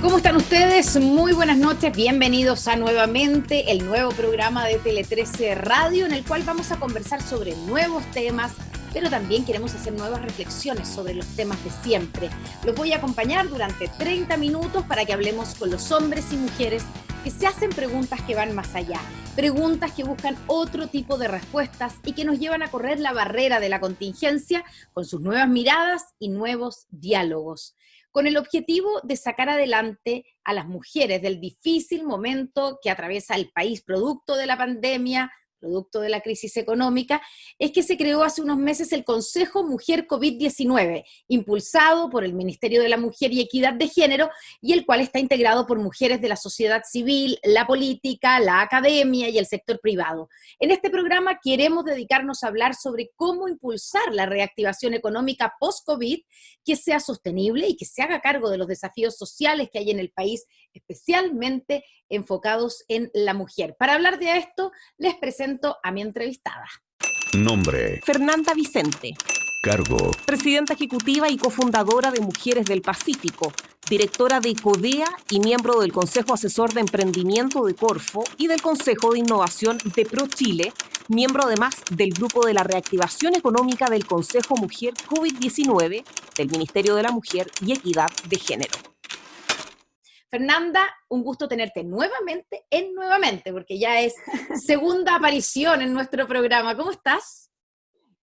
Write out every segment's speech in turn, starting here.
¿Cómo están ustedes? Muy buenas noches, bienvenidos a nuevamente el nuevo programa de Tele13 Radio, en el cual vamos a conversar sobre nuevos temas, pero también queremos hacer nuevas reflexiones sobre los temas de siempre. Los voy a acompañar durante 30 minutos para que hablemos con los hombres y mujeres que se hacen preguntas que van más allá, preguntas que buscan otro tipo de respuestas y que nos llevan a correr la barrera de la contingencia con sus nuevas miradas y nuevos diálogos, con el objetivo de sacar adelante a las mujeres del difícil momento que atraviesa el país producto de la pandemia, producto de la crisis económica. Es que se creó hace unos meses el Consejo Mujer COVID-19, impulsado por el Ministerio de la Mujer y Equidad de Género, y el cual está integrado por mujeres de la sociedad civil, la política, la academia y el sector privado. En este programa queremos dedicarnos a hablar sobre cómo impulsar la reactivación económica post-COVID, que sea sostenible y que se haga cargo de los desafíos sociales que hay en el país, especialmente enfocados en la mujer. Para hablar de esto, les presento a mi entrevistada. Nombre: Fernanda Vicente. Cargo: Presidenta ejecutiva y cofundadora de Mujeres del Pacífico, directora de CODEA y miembro del Consejo Asesor de Emprendimiento de Corfo y del Consejo de Innovación de ProChile, miembro además del Grupo de la Reactivación Económica del Consejo Mujer COVID-19 del Ministerio de la Mujer y Equidad de Género. Fernanda, un gusto tenerte nuevamente, porque ya es segunda aparición en nuestro programa. ¿Cómo estás?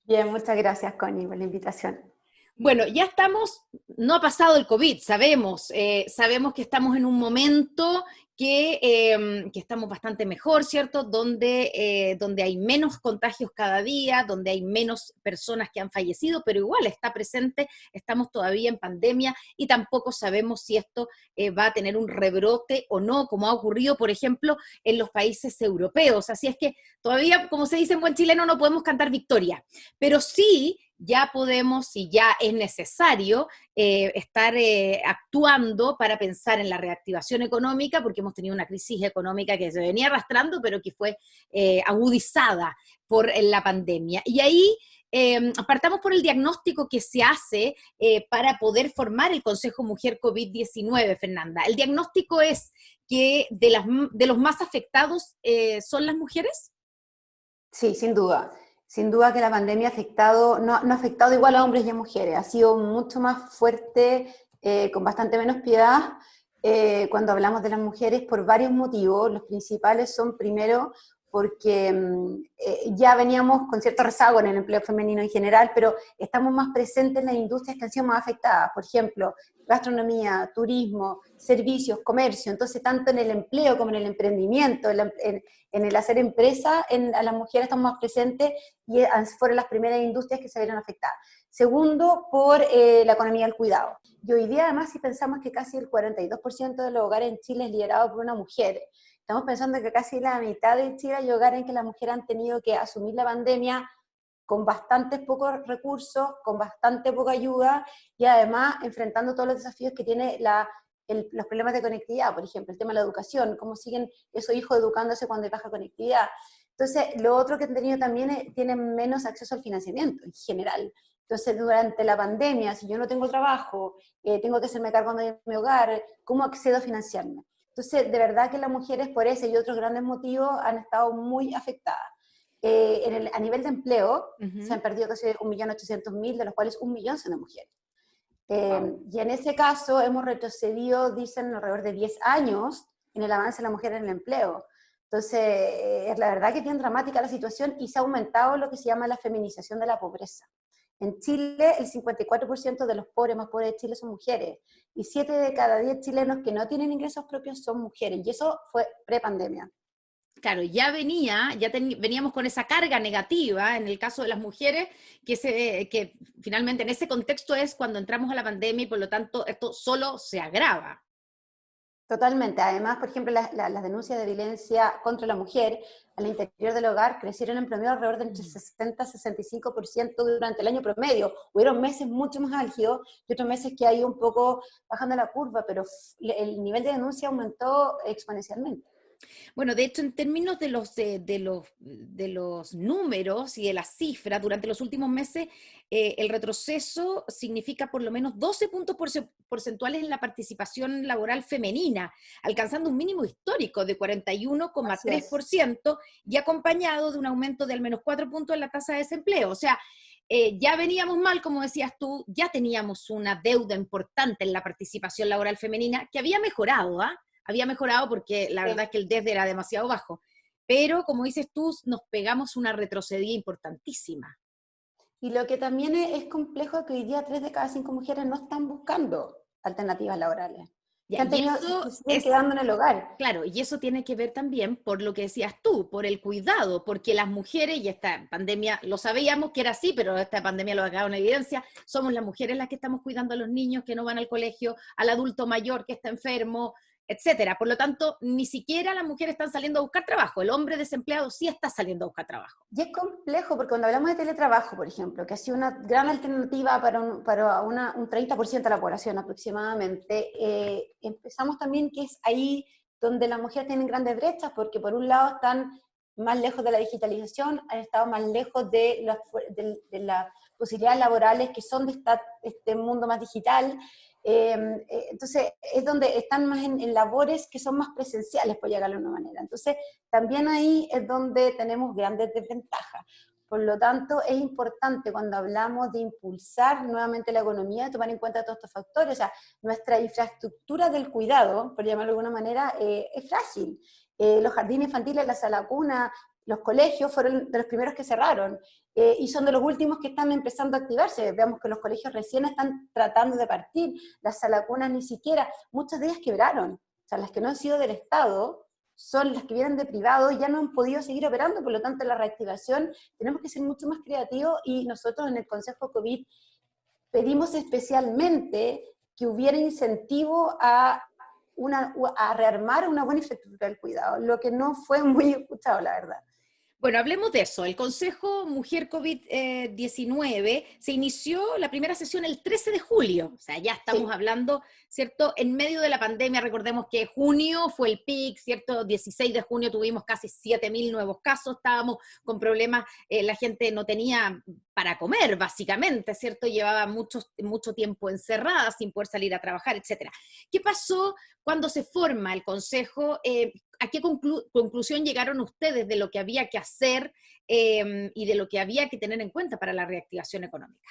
Bien, muchas gracias, Connie, por la invitación. Bueno, ya estamos, no ha pasado el COVID, sabemos que estamos en un momento que estamos bastante mejor, ¿cierto? Donde hay menos contagios cada día, donde hay menos personas que han fallecido, pero igual está presente, estamos todavía en pandemia y tampoco sabemos si esto va a tener un rebrote o no, como ha ocurrido, por ejemplo, en los países europeos. Así es que todavía, como se dice en buen chileno, no podemos cantar victoria, pero sí ya podemos y ya es necesario estar actuando para pensar en la reactivación económica, porque hemos tenido una crisis económica que se venía arrastrando, pero que fue agudizada por la pandemia. Y ahí partamos por el diagnóstico que se hace para poder formar el Consejo Mujer COVID-19, Fernanda. ¿El diagnóstico es que de los más afectados son las mujeres? Sí, sin duda. Sin duda que la pandemia no ha afectado igual a hombres y a mujeres, ha sido mucho más fuerte, con bastante menos piedad, cuando hablamos de las mujeres por varios motivos. Los principales son, primero, porque ya veníamos con cierto rezago en el empleo femenino en general, pero estamos más presentes en las industrias que han sido más afectadas, por ejemplo, gastronomía, turismo, servicios, comercio. Entonces, tanto en el empleo como en el emprendimiento, en el hacer empresa, a las mujeres estamos más presentes y fueron las primeras industrias que se vieron afectadas. Segundo, por la economía del cuidado. Y hoy día, además, si pensamos que casi el 42% de los hogares en Chile es liderado por una mujer, estamos pensando que casi la mitad de Chile hay hogares en que las mujeres han tenido que asumir la pandemia con bastantes pocos recursos, con bastante poca ayuda, y además enfrentando todos los desafíos que tiene los problemas de conectividad, por ejemplo, el tema de la educación, cómo siguen esos hijos educándose cuando hay baja conectividad. Entonces, lo otro que han tenido también es tienen menos acceso al financiamiento en general. Entonces, durante la pandemia, si yo no tengo trabajo, tengo que hacerme cargo de mi hogar, ¿cómo accedo a financiarme? Entonces, de verdad que las mujeres, por ese y otros grandes motivos, han estado muy afectadas. A nivel de empleo, se han perdido casi 1.800.000, de los cuales 1 millón son de mujeres. Y en ese caso hemos retrocedido, dicen, alrededor de 10 años en el avance de la mujer en el empleo. Entonces, la verdad que es bien dramática la situación y se ha aumentado lo que se llama la feminización de la pobreza. En Chile, el 54% de los pobres más pobres de Chile son mujeres, y 7 de cada 10 chilenos que no tienen ingresos propios son mujeres, y eso fue pre-pandemia. Claro, veníamos con esa carga negativa en el caso de las mujeres, que finalmente en ese contexto es cuando entramos a la pandemia y por lo tanto esto solo se agrava. Totalmente. Además, por ejemplo, las denuncias de violencia contra la mujer al interior del hogar crecieron en promedio alrededor de entre 60 y 65% durante el año promedio. Hubieron meses mucho más álgidos y otros meses que ha ido un poco bajando la curva, pero el nivel de denuncia aumentó exponencialmente. Bueno, de hecho, en términos de los números y de las cifras, durante los últimos meses, el retroceso significa por lo menos 12 puntos porcentuales en la participación laboral femenina, alcanzando un mínimo histórico de Así es. 41,3% y acompañado de un aumento de al menos 4 puntos en la tasa de desempleo. O sea, ya veníamos mal, como decías tú, ya teníamos una deuda importante en la participación laboral femenina que había mejorado, ¿ah? Había mejorado porque la verdad Sí. es que el DES era demasiado bajo. Pero, como dices tú, nos pegamos una retrocedida importantísima. Y lo que también es complejo es que hoy día 3 de cada 5 mujeres no están buscando alternativas laborales. Ya, Se han y tenido, se eso siguen es, quedando en el hogar. claro, y eso tiene que ver también por lo que decías tú, por el cuidado, porque las mujeres, y esta pandemia, lo sabíamos que era así, pero esta pandemia lo ha dado en evidencia, somos las mujeres las que estamos cuidando a los niños que no van al colegio, al adulto mayor que está enfermo, etcétera. Por lo tanto, ni siquiera las mujeres están saliendo a buscar trabajo, el hombre desempleado sí está saliendo a buscar trabajo. Y es complejo porque cuando hablamos de teletrabajo, por ejemplo, que ha sido una gran alternativa un 30% de la población aproximadamente, empezamos también que es ahí donde las mujeres tienen grandes brechas, porque por un lado están más lejos de la digitalización, han estado más lejos de las posibilidades laborales que son de este mundo más digital. Entonces es donde están más en labores que son más presenciales, por llegarlo de una manera. Entonces también ahí es donde tenemos grandes desventajas. Por lo tanto, es importante cuando hablamos de impulsar nuevamente la economía, tomar en cuenta todos estos factores. O sea, nuestra infraestructura del cuidado, por llamarlo de alguna manera, es frágil. Los jardines infantiles, la sala cuna, los colegios fueron de los primeros que cerraron y son de los últimos que están empezando a activarse. Veamos que los colegios recién están tratando de partir, las salacunas ni siquiera, muchas de ellas quebraron. O sea, las que no han sido del Estado son las que vienen de privado y ya no han podido seguir operando, por lo tanto la reactivación tenemos que ser mucho más creativos y nosotros en el Consejo COVID pedimos especialmente que hubiera incentivo a rearmar una buena infraestructura del cuidado, lo que no fue muy escuchado, la verdad. Bueno, hablemos de eso. El Consejo Mujer COVID-19 se inició la primera sesión el 13 de julio, o sea, ya estamos Sí, hablando, ¿cierto? En medio de la pandemia, recordemos que junio fue el pic, ¿cierto? 16 de junio tuvimos casi 7.000 nuevos casos, estábamos con problemas, la gente no tenía para comer, básicamente, ¿cierto? Llevaba mucho tiempo encerrada sin poder salir a trabajar, etcétera. ¿Qué pasó cuando se forma el Consejo? ¿A qué conclusión llegaron ustedes de lo que había que hacer y de lo que había que tener en cuenta para la reactivación económica?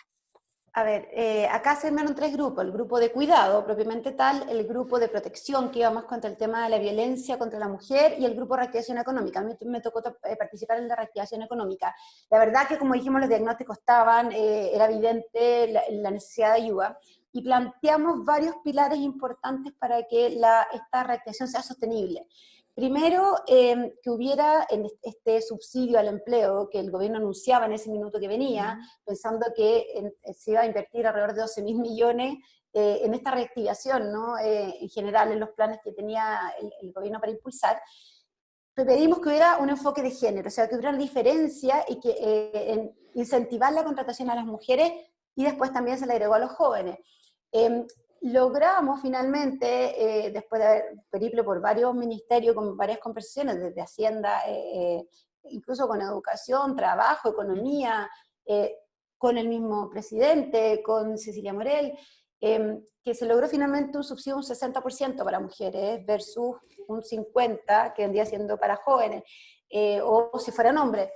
a ver, acá se armaron tres grupos, el grupo de cuidado propiamente tal, el grupo de protección que iba más contra el tema de la violencia contra la mujer y el grupo de reactivación económica. A mí me tocó participar en la reactivación económica. La verdad que como dijimos los diagnósticos estaban, era evidente la necesidad de ayuda y planteamos varios pilares importantes para que esta reactivación sea sostenible. Primero, que hubiera este subsidio al empleo que el gobierno anunciaba en ese minuto que venía, pensando que se iba a invertir alrededor de 12.000 millones en esta reactivación, ¿no? En general, en los planes que tenía el gobierno para impulsar. Pedimos que hubiera un enfoque de género, o sea, que hubiera una diferencia y que incentivar la contratación a las mujeres y después también se le agregó a los jóvenes. Logramos finalmente, después de haber periplo por varios ministerios, con varias conversaciones, desde Hacienda, incluso con educación, trabajo, economía, con el mismo presidente, con Cecilia Morel, que se logró finalmente un subsidio de un 60% para mujeres versus un 50% que vendría siendo para jóvenes, o si fueran hombres.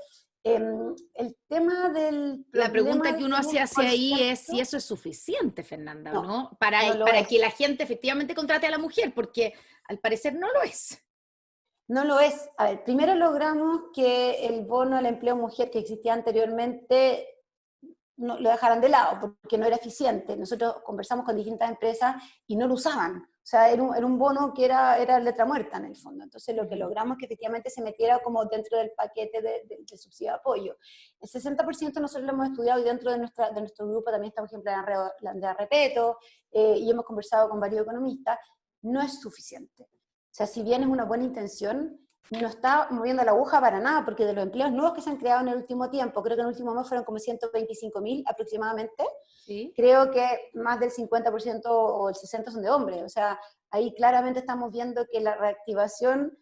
El tema del La problema pregunta del que uno se hace ahí es si 10%, eso es suficiente, Fernanda, ¿o no, no? Para, no lo para que es. la gente efectivamente contrate a la mujer, porque al parecer no lo es. No lo es. A ver, primero logramos que el bono al empleo mujer que existía anteriormente no, lo dejaran de lado porque no era eficiente. Nosotros conversamos con distintas empresas y no lo usaban. O sea, era un bono que era letra muerta en el fondo. Entonces lo que logramos es que efectivamente se metiera como dentro del paquete del subsidio de apoyo. El 60% nosotros lo hemos estudiado y dentro de nuestro grupo también está, por ejemplo, la Andrea Repeto, y hemos conversado con varios economistas. No es suficiente. O sea, si bien es una buena intención, no está moviendo la aguja para nada, porque de los empleos nuevos que se han creado en el último tiempo, creo que en el último mes fueron como 125.000 aproximadamente, ¿Sí? creo que más del 50% o el 60% son de hombres. O sea, ahí claramente estamos viendo que la reactivación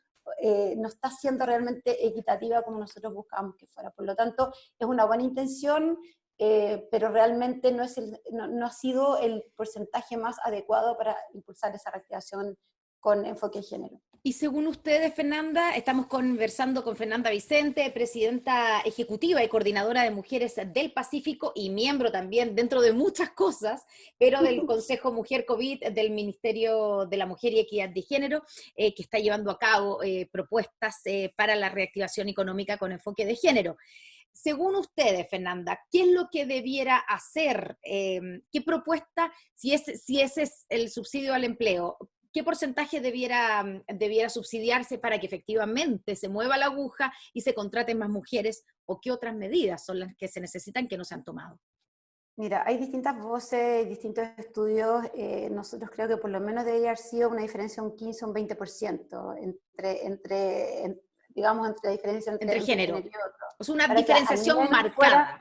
no está siendo realmente equitativa como nosotros buscábamos que fuera. Por lo tanto, es una buena intención, pero realmente no ha sido el porcentaje más adecuado para impulsar esa reactivación con enfoque de género. Y según ustedes, Fernanda, estamos conversando con Fernanda Vicente, presidenta ejecutiva y coordinadora de Mujeres del Pacífico y miembro también, dentro de muchas cosas, pero del Consejo Mujer COVID del Ministerio de la Mujer y Equidad de Género, que está llevando a cabo propuestas para la reactivación económica con enfoque de género. Según ustedes, Fernanda, ¿qué es lo que debiera hacer? ¿Qué propuesta, si ese es el subsidio al empleo? ¿Qué porcentaje debiera subsidiarse para que efectivamente se mueva la aguja y se contraten más mujeres? ¿O qué otras medidas son las que se necesitan que no se han tomado? Mira, hay distintas voces, distintos estudios. Nosotros creo que por lo menos debería haber sido una diferencia de un 15 o un 20% digamos, entre la diferencia entre género. género y otro. O sea, una Para diferenciación marcada.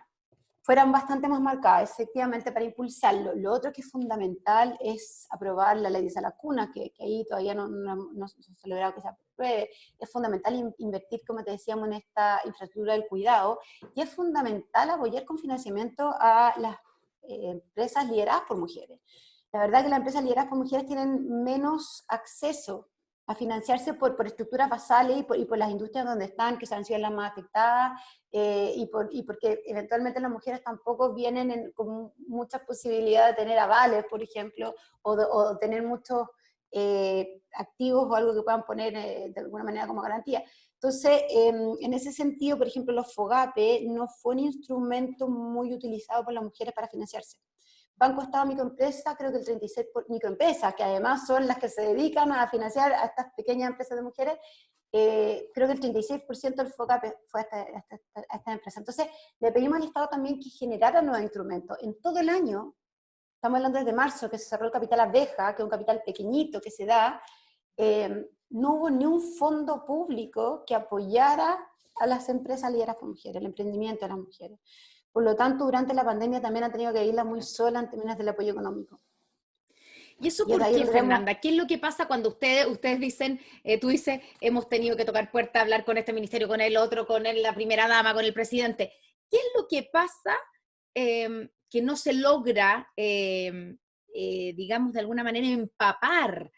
Fueran bastante más marcadas, efectivamente, para impulsarlo. Lo otro que es fundamental es aprobar la ley de la cuna, que ahí todavía no se ha logrado que se apruebe. Es fundamental invertir, como te decíamos, en esta infraestructura del cuidado, y es fundamental apoyar con financiamiento a las empresas lideradas por mujeres. La verdad que las empresas lideradas por mujeres tienen menos acceso a financiarse por estructuras basales y por las industrias donde están, que han sido las más afectadas, y porque eventualmente las mujeres tampoco vienen con muchas posibilidades de tener avales, por ejemplo, o tener muchos activos o algo que puedan poner de alguna manera como garantía. Entonces, en ese sentido, por ejemplo, los FOGAPE no fue un instrumento muy utilizado por las mujeres para financiarse. Banco Estado Microempresa, creo que el 36% por microempresas, que además son las que se dedican a financiar a estas pequeñas empresas de mujeres, creo que el 36% del FOGAPE fue a esta empresa. Entonces, le pedimos al Estado también que generara nuevos instrumentos. En todo el año, estamos hablando desde marzo, que se cerró el capital abeja, que es un capital pequeñito que se da, no hubo ni un fondo público que apoyara a las empresas lideradas por mujeres, el emprendimiento de las mujeres. Por lo tanto, durante la pandemia también han tenido que irla muy sola en términos del apoyo económico. ¿Y eso por qué, Fernanda? ¿Qué es lo que pasa cuando ustedes dicen, tú dices, hemos tenido que tocar puerta, hablar con este ministerio, con el otro, con la primera dama, con el presidente? ¿Qué es lo que pasa que no se logra, digamos, de alguna manera empapar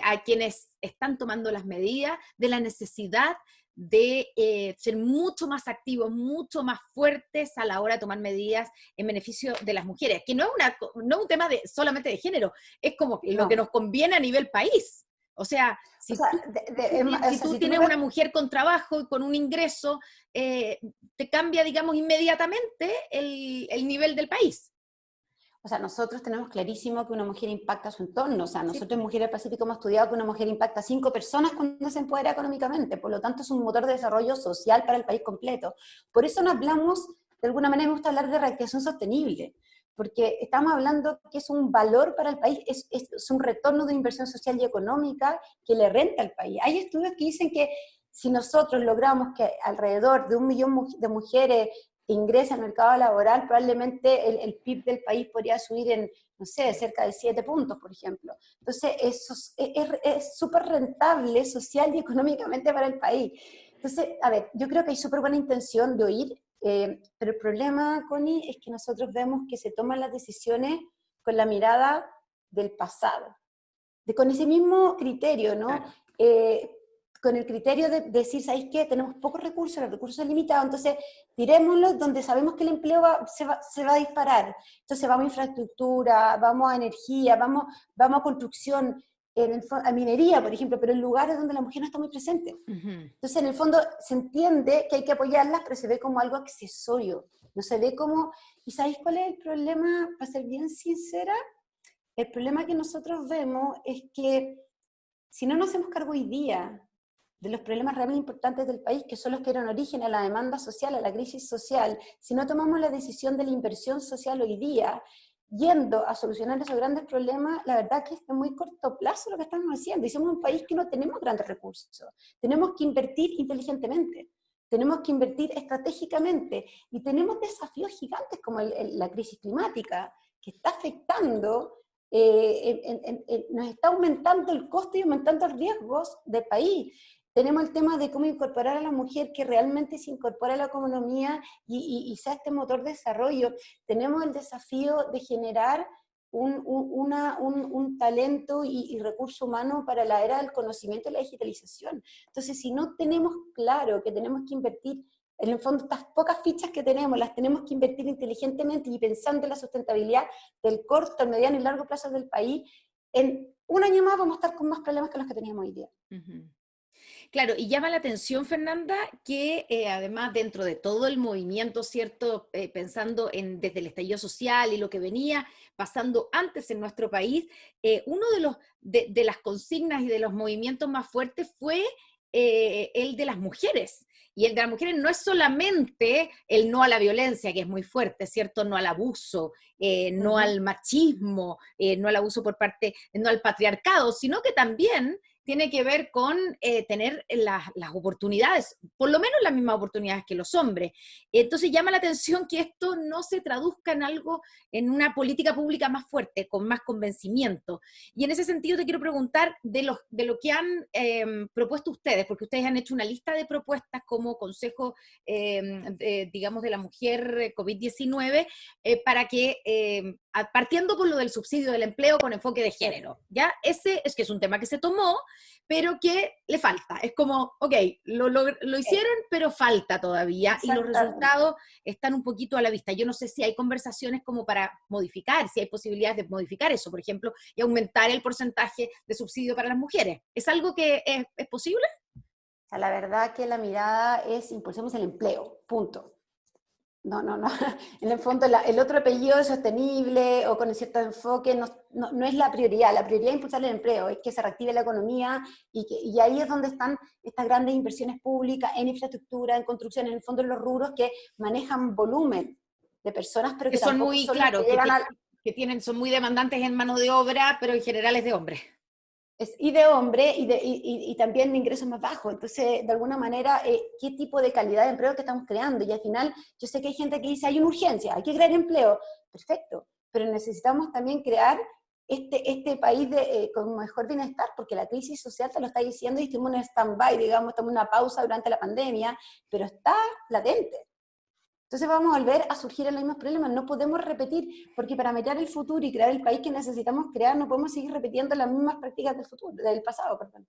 a quienes están tomando las medidas de la necesidad de ser mucho más activos, mucho más fuertes a la hora de tomar medidas en beneficio de las mujeres? Que no es un tema solamente de género, es como lo que nos conviene a nivel país. O sea, si tú tienes una mujer con trabajo y con un ingreso, te cambia, digamos, inmediatamente el nivel del país. O sea, nosotros tenemos clarísimo que una mujer impacta a su entorno. O sea, nosotros en Mujeres del Pacífico hemos estudiado que una mujer impacta a 5 personas cuando se empodera económicamente. Por lo tanto, es un motor de desarrollo social para el país completo. Por eso no hablamos, de alguna manera me gusta hablar de reactivación sostenible, porque estamos hablando que es un valor para el país, es un retorno de inversión social y económica que le renta al país. Hay estudios que dicen que si nosotros logramos que alrededor de 1 millón de mujeres ingresa al mercado laboral, probablemente el PIB del país podría subir en, no sé, cerca de 7 puntos, por ejemplo. Entonces, eso es súper rentable social y económicamente para el país. Entonces, a ver, yo creo que hay súper buena intención de oír, pero el problema, Connie, es que nosotros vemos que se toman las decisiones con la mirada del pasado, con ese mismo criterio, ¿no? Claro. Con el criterio de decir, ¿sabéis qué? Tenemos pocos recursos, los recursos son limitados, entonces tirémoslos donde sabemos que el empleo se va a disparar. Entonces vamos a infraestructura, vamos a energía, vamos a construcción, a minería, por ejemplo, pero en lugares donde la mujer no está muy presente. Entonces, en el fondo, se entiende que hay que apoyarlas, pero se ve como algo accesorio. No se ve como... ¿Y sabéis cuál es el problema? Para ser bien sincera, el problema que nosotros vemos es que si no nos hacemos cargo hoy día de los problemas realmente importantes del país, que son los que dieron origen a la demanda social, a la crisis social, si no tomamos la decisión de la inversión social hoy día, yendo a solucionar esos grandes problemas, la verdad que es de muy corto plazo lo que estamos haciendo. Y somos un país que no tenemos grandes recursos. Tenemos que invertir inteligentemente, tenemos que invertir estratégicamente, y tenemos desafíos gigantes como la crisis climática, que está afectando, nos está aumentando el costo y aumentando los riesgos del país. tenemos el tema de cómo incorporar a la mujer que realmente se incorpora a la economía y sea este motor de desarrollo. Tenemos el desafío de generar un talento y recurso humano para la era del conocimiento y la digitalización. Entonces, si no tenemos claro que tenemos que invertir, en el fondo estas pocas fichas que tenemos, las tenemos que invertir inteligentemente y pensando en la sustentabilidad del corto, el mediano y largo plazo del país, en un año más vamos a estar con más problemas que los que teníamos hoy día. Ujú. Claro, y llama la atención, Fernanda, que además dentro de todo el movimiento, ¿cierto? Pensando en desde el estallido social y lo que venía pasando antes en nuestro país, uno de las consignas y de los movimientos más fuertes fue el de las mujeres. Y el de las mujeres no es solamente el no a la violencia, que es muy fuerte, ¿cierto? No al abuso, no al machismo, no al abuso por parte, no al patriarcado, sino que también tiene que ver con tener las oportunidades, por lo menos las mismas oportunidades que los hombres. Entonces llama la atención que esto no se traduzca en algo, en una política pública más fuerte, con más convencimiento. Y en ese sentido te quiero preguntar de lo que han propuesto ustedes, porque ustedes han hecho una lista de propuestas como Consejo, digamos, de la Mujer COVID-19, para que, partiendo por lo del subsidio del empleo con enfoque de género, ¿ya? Ese es que es un tema que se tomó, pero que le falta. Es como, ok, lo hicieron, pero falta todavía, y los resultados están un poquito a la vista. Yo no sé si hay conversaciones como para modificar, si hay posibilidades de modificar eso, por ejemplo, y aumentar el porcentaje de subsidio para las mujeres. ¿Es algo que es posible? O sea, la verdad que la mirada es impulsemos el empleo, punto. No. En el fondo, el otro apellido es sostenible o con cierto enfoque no es la prioridad. La prioridad es impulsar el empleo, es que se reactive la economía y ahí es donde están estas grandes inversiones públicas en infraestructura, en construcción, en el fondo en los rubros que manejan volumen de personas, pero Que que son tampoco muy, son claro, los que llegan al... son muy demandantes en mano de obra, pero en general es de hombres. Y de hombre y también de ingresos más bajos. Entonces, de alguna manera, ¿qué tipo de calidad de empleo que estamos creando? Y al final, yo sé que hay gente que dice, hay una urgencia, hay que crear empleo. Perfecto, pero necesitamos también crear este país con mejor bienestar, porque la crisis social te lo está diciendo y estamos en stand-by, digamos, estamos en una pausa durante la pandemia, pero está latente. Entonces vamos a volver a surgir en los mismos problemas, no podemos repetir, porque para meter el futuro y crear el país que necesitamos crear, no podemos seguir repitiendo las mismas prácticas del futuro, del pasado, perdón.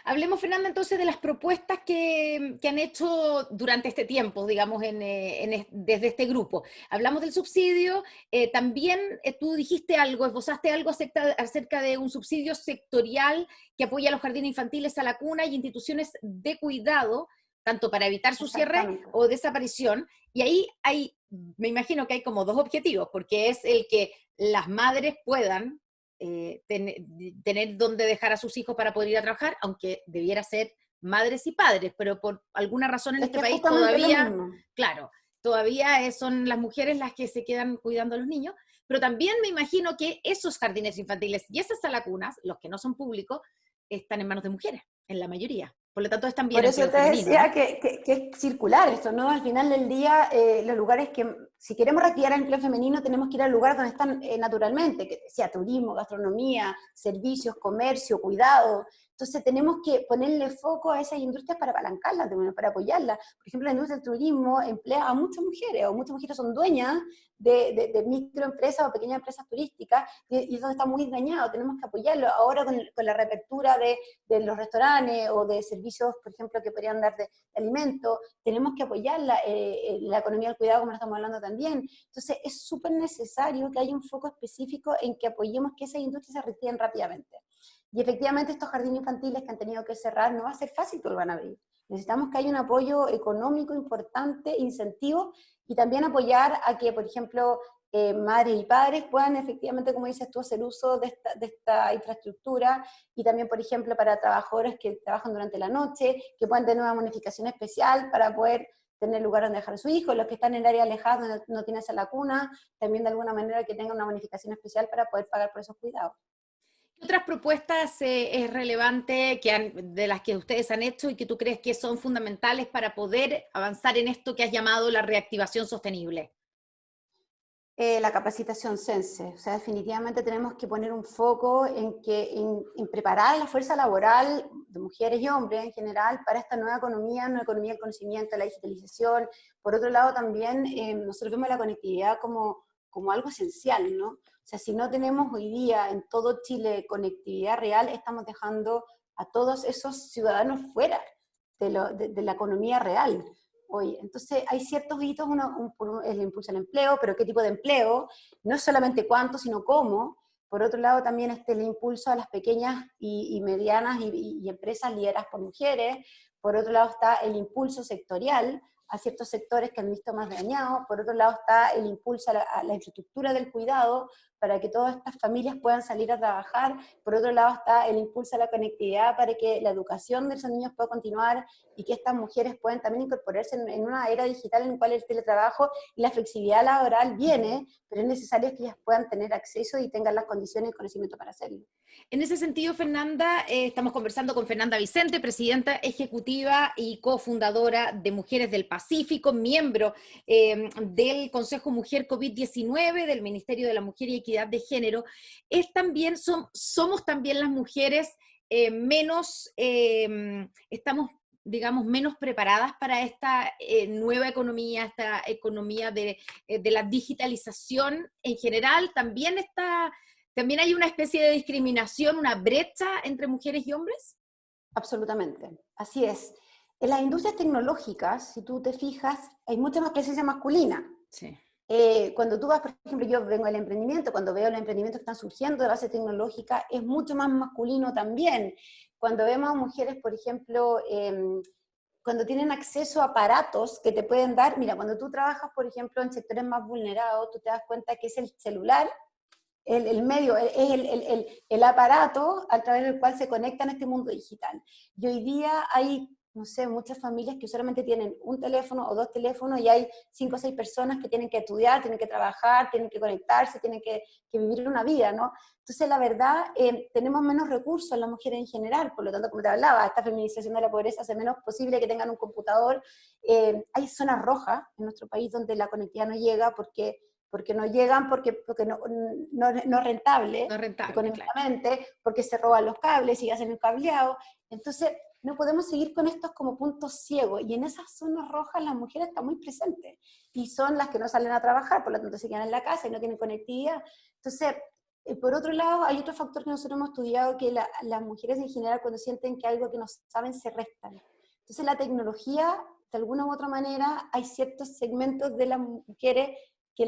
Hablemos, Fernanda, entonces de las propuestas que han hecho durante este tiempo, digamos, desde este grupo. Hablamos del subsidio, también tú dijiste algo, esbozaste algo acerca de un subsidio sectorial que apoya a los jardines infantiles, a la cuna y instituciones de cuidado, tanto para evitar su cierre o desaparición. Y ahí me imagino que hay como dos objetivos, porque es el que las madres puedan tener dónde dejar a sus hijos para poder ir a trabajar, aunque debiera ser madres y padres, pero por alguna razón en este país todavía, claro, todavía son las mujeres las que se quedan cuidando a los niños, pero también me imagino que esos jardines infantiles y esas salacunas, los que no son públicos, están en manos de mujeres, en la mayoría. Por lo tanto, están bien. Por eso te decía que es circular esto, ¿no? Al final del día, los lugares que, si queremos reactivar el empleo femenino, tenemos que ir al lugar donde están naturalmente, que sea turismo, gastronomía, servicios, comercio, cuidado. Entonces tenemos que ponerle foco a esas industrias para apalancarlas, para apoyarlas. Por ejemplo, la industria del turismo emplea a muchas mujeres, o muchas mujeres son dueñas de microempresas o pequeñas empresas turísticas, y eso está muy dañado, tenemos que apoyarlo. Ahora con la reapertura de los restaurantes o de servicios, por ejemplo, que podrían dar de alimentos, tenemos que apoyar la economía del cuidado, como lo estamos hablando también. Entonces es súper necesario que haya un foco específico en que apoyemos que esas industrias se reactiven rápidamente. Y efectivamente estos jardines infantiles que han tenido que cerrar, no va a ser fácil que lo van a abrir. Necesitamos que haya un apoyo económico importante, incentivos, y también apoyar a que, por ejemplo, madres y padres puedan efectivamente, como dices tú, hacer uso de esta infraestructura, y también, por ejemplo, para trabajadores que trabajan durante la noche, que puedan tener una bonificación especial para poder tener lugar donde dejar a su hijo, los que están en el área alejada donde no tienen esa lacuna, también de alguna manera que tengan una bonificación especial para poder pagar por esos cuidados. ¿Qué otras propuestas es relevante de las que ustedes han hecho y que tú crees que son fundamentales para poder avanzar en esto que has llamado la reactivación sostenible? La capacitación Sense, o sea, definitivamente tenemos que poner un foco en preparar a la fuerza laboral de mujeres y hombres en general para esta nueva economía del conocimiento, la digitalización. Por otro lado también nosotros vemos la conectividad como algo esencial, ¿no? O sea, si no tenemos hoy día en todo Chile conectividad real, estamos dejando a todos esos ciudadanos fuera de la economía real. Hoy. Entonces hay ciertos hitos, el impulso al empleo, pero qué tipo de empleo, no es solamente cuánto, sino cómo. Por otro lado también el impulso a las pequeñas y medianas y empresas lideradas por mujeres. Por otro lado está el impulso sectorial a ciertos sectores que han visto más dañados. Por otro lado está el impulso a la infraestructura del cuidado para que todas estas familias puedan salir a trabajar. Por otro lado está el impulso a la conectividad para que la educación de esos niños pueda continuar y que estas mujeres puedan también incorporarse en una era digital en la cual el teletrabajo y la flexibilidad laboral viene, pero es necesario que ellas puedan tener acceso y tengan las condiciones y conocimiento para hacerlo. En ese sentido, Fernanda, estamos conversando con Fernanda Vicente, presidenta ejecutiva y cofundadora de Mujeres del Pacífico, miembro del Consejo Mujer COVID-19, del Ministerio de la Mujer y Equidad de Género. Somos también las mujeres estamos, digamos, menos preparadas para esta nueva economía, esta economía de la digitalización en general. ¿También hay una especie de discriminación, una brecha entre mujeres y hombres? Absolutamente, así es. En las industrias tecnológicas, si tú te fijas, hay mucha más presencia masculina. Sí. Cuando tú vas, por ejemplo, yo vengo del emprendimiento, cuando veo los emprendimientos que están surgiendo de base tecnológica, es mucho más masculino también. Cuando vemos a mujeres, por ejemplo, cuando tienen acceso a aparatos que te pueden dar, mira, cuando tú trabajas, por ejemplo, en sectores más vulnerados, tú te das cuenta que es el celular, el medio, es el aparato a través del cual se conectan a este mundo digital. Y hoy día hay, no sé, muchas familias que solamente tienen un teléfono o dos teléfonos y hay 5 o 6 personas que tienen que estudiar, tienen que trabajar, tienen que conectarse, tienen que vivir una vida, ¿no? Entonces, la verdad, tenemos menos recursos las mujeres en general, por lo tanto, como te hablaba, esta feminización de la pobreza hace menos posible que tengan un computador. Hay zonas rojas en nuestro país donde la conectividad no llega porque no llegan, porque no es rentable, económicamente, claro, porque se roban los cables y hacen el cableado. Entonces, no podemos seguir con estos como puntos ciegos, y en esas zonas rojas las mujeres están muy presentes, y son las que no salen a trabajar, por lo tanto se quedan en la casa y no tienen conectividad. Entonces, por otro lado, hay otro factor que nosotros hemos estudiado, que las mujeres en general, cuando sienten que algo que no saben, se restan. Entonces, la tecnología, de alguna u otra manera, hay ciertos segmentos de las mujeres que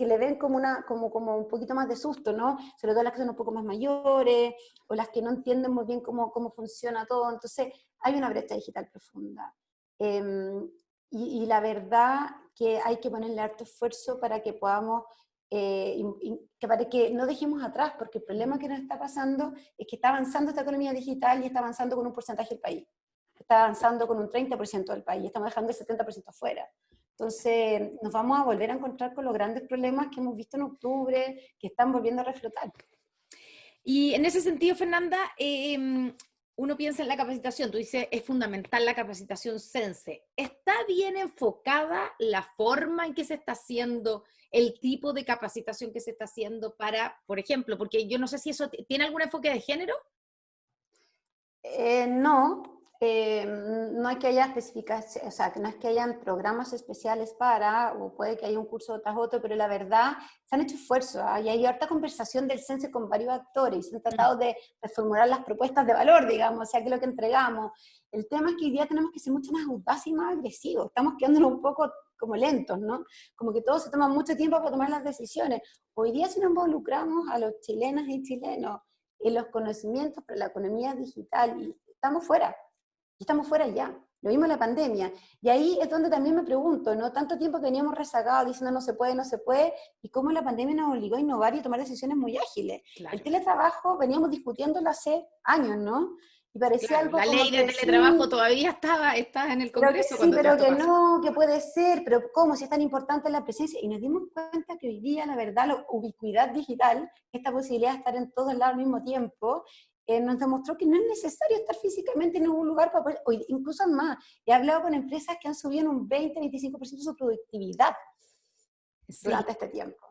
le ven como un poquito más de susto, ¿no? Sobre todo las que son un poco más mayores, o las que no entienden muy bien cómo funciona todo. Entonces, hay una brecha digital profunda. Y la verdad que hay que ponerle harto esfuerzo para que podamos, para que no dejemos atrás, porque el problema que nos está pasando es que está avanzando esta economía digital y está avanzando con un porcentaje del país. Está avanzando con un 30% del país, y estamos dejando el 70% afuera. Entonces, nos vamos a volver a encontrar con los grandes problemas que hemos visto en octubre, que están volviendo a reflotar. Y en ese sentido, Fernanda, uno piensa en la capacitación, tú dices, es fundamental la capacitación Sense. ¿Está bien enfocada la forma en que se está haciendo, el tipo de capacitación que se está haciendo para, por ejemplo, porque yo no sé si eso tiene algún enfoque de género? No. No es que haya especificaciones, o sea, que no es que hayan programas especiales o puede que haya un curso tras otro, pero la verdad, se han hecho esfuerzos, y hay harta conversación del Sense con varios actores, y se han tratado de reformular las propuestas de valor, digamos, o sea, que es lo que entregamos. El tema es que hoy día tenemos que ser mucho más audaces y más agresivos, estamos quedándonos un poco como lentos, ¿no? Como que todo se toma mucho tiempo para tomar las decisiones. Hoy día si nos involucramos a los chilenas y chilenos en los conocimientos para la economía digital, y estamos fuera ya, lo vimos en la pandemia, y ahí es donde también me pregunto, ¿no? Tanto tiempo que veníamos rezagados diciendo no se puede, y cómo la pandemia nos obligó a innovar y tomar decisiones muy ágiles. Claro. El teletrabajo veníamos discutiéndolo hace años, ¿no? Y parecía claro, algo la ley de teletrabajo todavía está en el Congreso. Pero que no, que puede ser, pero ¿cómo? Si es tan importante la presencia, y nos dimos cuenta que hoy día, la verdad, la ubicuidad digital, esta posibilidad de estar en todos lados al mismo tiempo, nos demostró que no es necesario estar físicamente en ningún lugar para poder, incluso más, he hablado con empresas que han subido en un 20-25% su productividad durante este tiempo.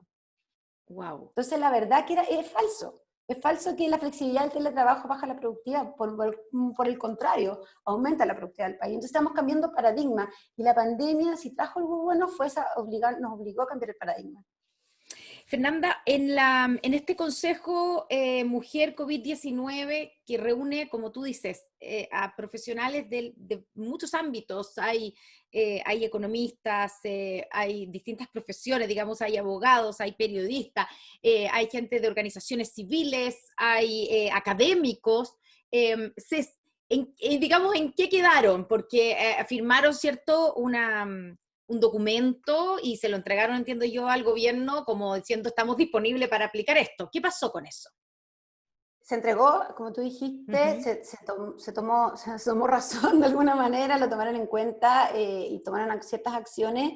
Wow. Entonces, la verdad que es falso. Es falso que la flexibilidad del teletrabajo baja la productividad, por el contrario, aumenta la productividad del país. Entonces estamos cambiando paradigma, y la pandemia, si trajo algo bueno, nos obligó a cambiar el paradigma. Fernanda, en este Consejo Mujer COVID-19, que reúne, como tú dices, a profesionales de muchos ámbitos, hay economistas, hay distintas profesiones, digamos, hay abogados, hay periodistas, hay gente de organizaciones civiles, hay académicos, digamos, ¿en qué quedaron? Porque firmaron, ¿cierto?, un documento y se lo entregaron, entiendo yo, al gobierno como diciendo estamos disponibles para aplicar esto. ¿Qué pasó con eso? Se entregó, como tú dijiste, se tomó razón de alguna manera, lo tomaron en cuenta y tomaron ciertas acciones.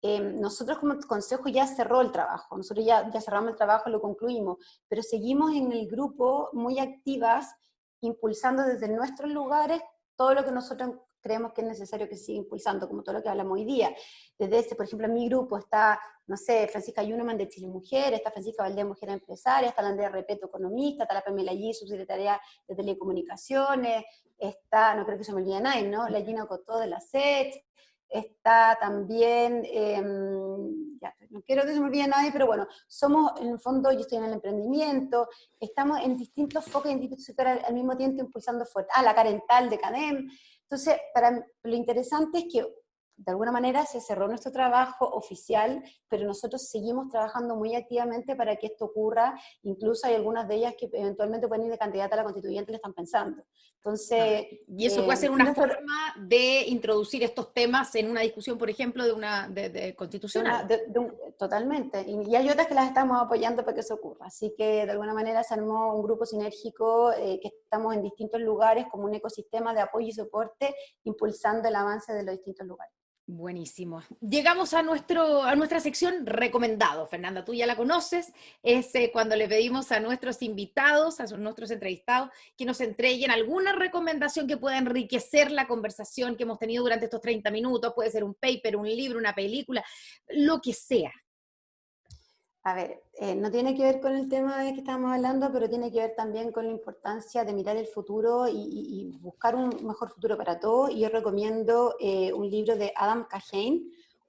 Nosotros como consejo ya cerró el trabajo, nosotros ya cerramos el trabajo, lo concluimos, pero seguimos en el grupo muy activas, impulsando desde nuestros lugares todo lo que nosotros creemos que es necesario que se siga impulsando, como todo lo que hablamos hoy día. Desde por ejemplo, en mi grupo está, no sé, Francisca Yuneman de Chile Mujer, está Francisca Valdés, Mujer Empresaria, está la Andrea Repeto, economista, está la Pamela G, subsecretaria de Telecomunicaciones, está, no creo que se me olvide nadie, ¿no?, la Gina Cotó de la SET, está también, no quiero que se me olvide nadie, pero bueno, somos, en el fondo, yo estoy en el emprendimiento, estamos en distintos focos, en distintos sectores al mismo tiempo impulsando fuerte. La Carental de CADEM. Entonces, lo interesante es que de alguna manera se cerró nuestro trabajo oficial, pero nosotros seguimos trabajando muy activamente para que esto ocurra. Incluso hay algunas de ellas que eventualmente pueden ir de candidata a la constituyente, le están pensando. Entonces, y eso puede ser una forma de introducir estos temas en una discusión, por ejemplo, de constitucional. Totalmente. Y hay otras que las estamos apoyando para que eso ocurra. Así que de alguna manera se armó un grupo sinérgico que estamos en distintos lugares como un ecosistema de apoyo y soporte, impulsando el avance de los distintos lugares. Buenísimo. Llegamos a nuestra sección recomendado. Fernanda, tú ya la conoces. Es cuando le pedimos a nuestros invitados, a nuestros entrevistados, que nos entreguen alguna recomendación que pueda enriquecer la conversación que hemos tenido durante estos 30 minutos. Puede ser un paper, un libro, una película, lo que sea. A ver, no tiene que ver con el tema de que estábamos hablando, pero tiene que ver también con la importancia de mirar el futuro y buscar un mejor futuro para todos. Y yo recomiendo un libro de Adam Kahane,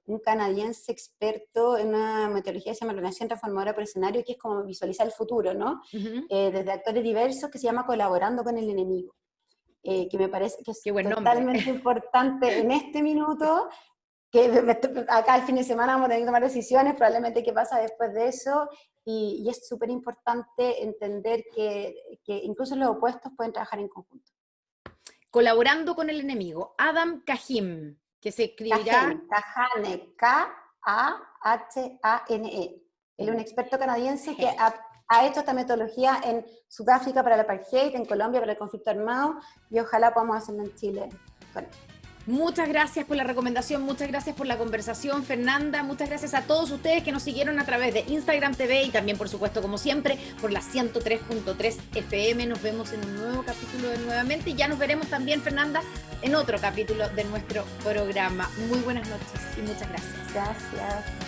un canadiense experto en una metodología que se llama Organización Transformadora por Escenario, que es como visualizar el futuro, ¿no? Desde actores diversos, que se llama Colaborando con el Enemigo, que me parece que es totalmente importante en este minuto, que acá el fin de semana vamos a tener que tomar decisiones, probablemente qué pasa después de eso, y es súper importante entender que incluso los opuestos pueden trabajar en conjunto. Colaborando con el Enemigo, Adam Kahane, que se escribirá... Kahane, Kahane. Él es un experto canadiense que ha hecho esta metodología en Sudáfrica para el apartheid, en Colombia para el conflicto armado, y ojalá podamos hacerlo en Chile con él. Muchas gracias por la recomendación, muchas gracias por la conversación, Fernanda, muchas gracias a todos ustedes que nos siguieron a través de Instagram TV y también, por supuesto, como siempre, por la 103.3 FM. Nos vemos en un nuevo capítulo de Nuevamente y ya nos veremos también, Fernanda, en otro capítulo de nuestro programa. Muy buenas noches y muchas gracias. Gracias.